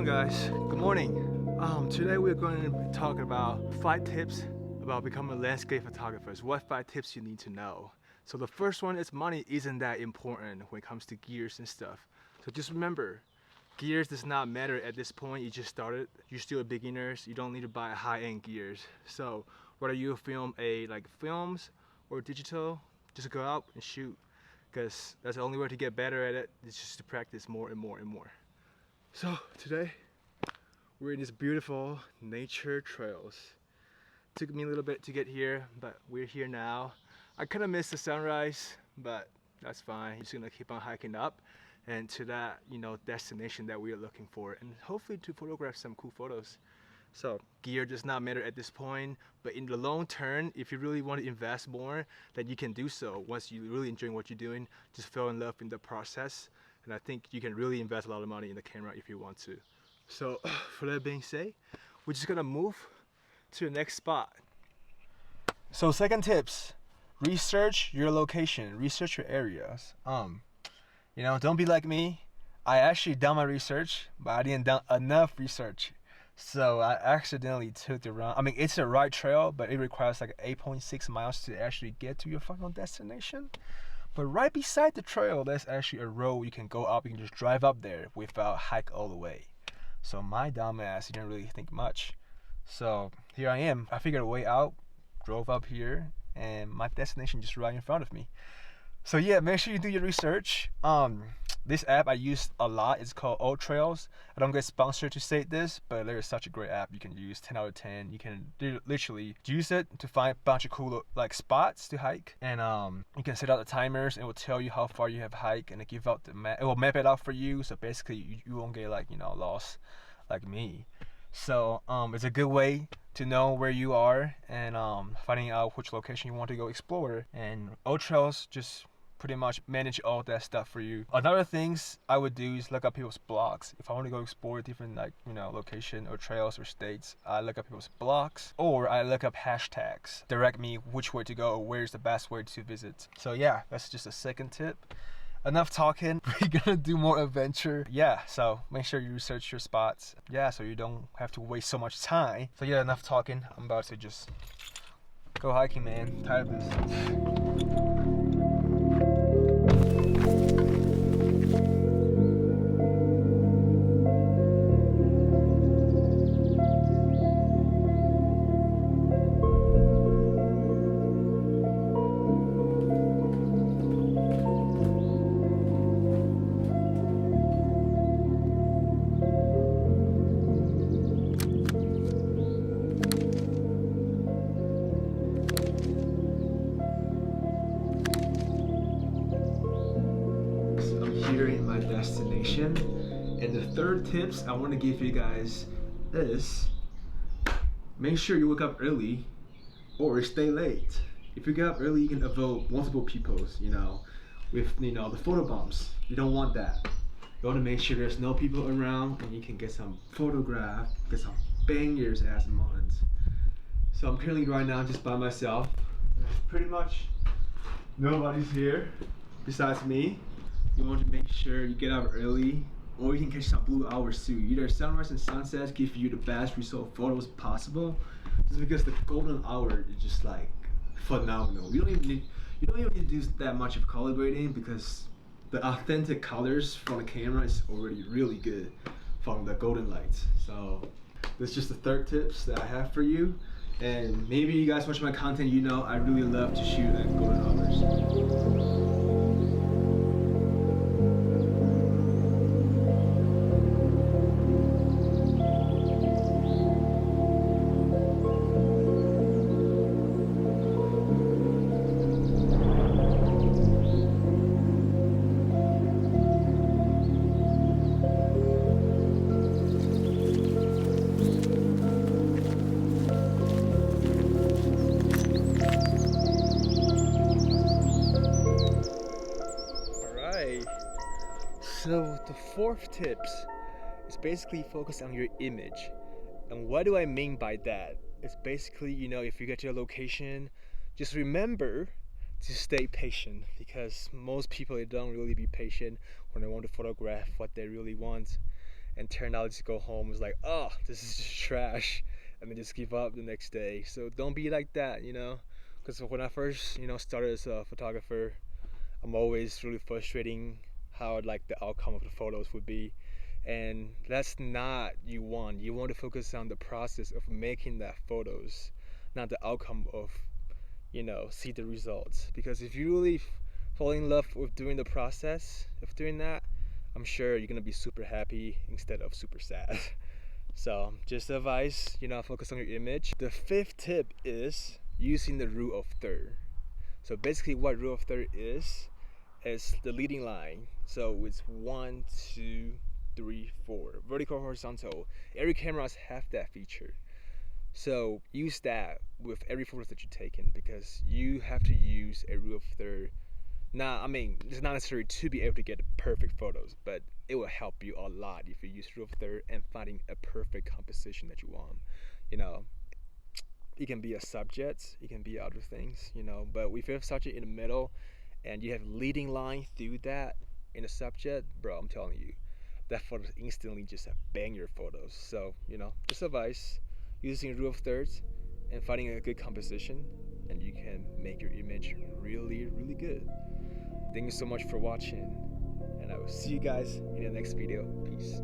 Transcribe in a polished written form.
going, guys? Good morning. Today we're going to be talking about 5 tips about becoming a landscape photographer. What 5 tips you need to know? So the first one is money isn't that important when it comes to gears and stuff. So just remember, gears does not matter at this point. You just started. You're still beginners. You don't need to buy high-end gears. So whether you film like films or digital, just go out and shoot, because that's the only way to get better at it. It's just to practice more and more and more. So today we're in these beautiful nature trails. Took me a little bit to get here, but we're here now. I kind of missed the sunrise, but that's fine. Just gonna keep on hiking up and to that, destination that we are looking for, and hopefully to photograph some cool photos. So gear does not matter at this point, but in the long term, if you really want to invest more, then you can do so. Once you really enjoy what you're doing, just fall in love in the process. And I think you can really invest a lot of money in the camera if you want to. So for that being said, we're just gonna move to the next spot. So second tips, research your location, research your areas. Don't be like me. I actually done my research, but I didn't done enough research. So I accidentally took the wrong, it's a right trail, but it requires like 8.6 miles to actually get to your final destination. But right beside the trail, there's actually a road you can go up. You can just drive up there without hike all the way. So my dumbass didn't really think much. So here I am. I figured a way out, drove up here, and my destination just right in front of me. So yeah, make sure you do your research. This app I use a lot. It's called Old Trails. I don't get sponsored to say this, but there is such a great app you can use. 10 out of 10. You can literally use it to find a bunch of cool spots to hike, and you can set out the timers, and it will tell you how far you have hiked, and it give out the map. It will map it out for you. So basically, you won't get lost like me. So it's a good way to know where you are and finding out which location you want to go explore. And Old Trails just pretty much manage all that stuff for you. Another things I would do is look up people's blogs. If I want to go explore different location or trails or states, I look up people's blogs, or I look up hashtags direct me which way to go or where's the best way to visit. So yeah, that's just a second tip. Enough talking. We're gonna do more adventure. Yeah, so make sure you research your spots. Yeah, so you don't have to waste so much time. So yeah, enough talking. I'm about to just go hiking, man. Tired of this. Here in my destination, and the third tips I want to give you guys is make sure you wake up early or stay late. If you get up early, you can avoid multiple peoples, with the photo bombs. You don't want that. You want to make sure there's no people around and you can get some photograph, get some bangers as moments. So I'm currently right now just by myself. Pretty much nobody's here besides me. You want to make sure you get up early, or you can catch some blue hours too. Either sunrise and sunsets give you the best result photos possible, just because the golden hour is just like phenomenal. You don't even need to do that much of color grading, because the authentic colors from the camera is already really good from the golden lights. So that's just the third tips that I have for you. And maybe you guys watch my content, I really love to shoot at golden hours. So the fourth tips is basically focus on your image. And what do I mean by that? It's basically, if you get to a location, just remember to stay patient, because most people, they don't really be patient when they want to photograph what they really want. and turn out to go home was like, oh, this is just trash, and then just give up the next day. So don't be like that, you know, because when I first, you know, started as a photographer, I'm always really frustrating how like the outcome of the photos would be, and that's not you want. You want to focus on the process of making that photos, not the outcome of, you know, see the results. Because if you really fall in love with doing the process of doing that, I'm sure you're gonna be super happy instead of super sad. So just advice, you know, focus on your image. The fifth tip is using the rule of third. So basically what rule of third is the leading line. So it's 1, 2, 3, 4, vertical, horizontal. Every cameras have that feature. So use that with every photo that you're taking, because you have to use a rule of third. Now, I mean, it's not necessary to be able to get perfect photos, but it will help you a lot if you use rule of third and finding a perfect composition that you want. You know, it can be a subject, it can be other things, you know, but if you have subject in the middle and you have leading line through that in the subject, bro, I'm telling you, that photo instantly just a banger photos. So, you know, just advice, using rule of thirds and finding a good composition, and you can make your image really, really good. Thank you so much for watching, and I will see you guys in the next video. Peace.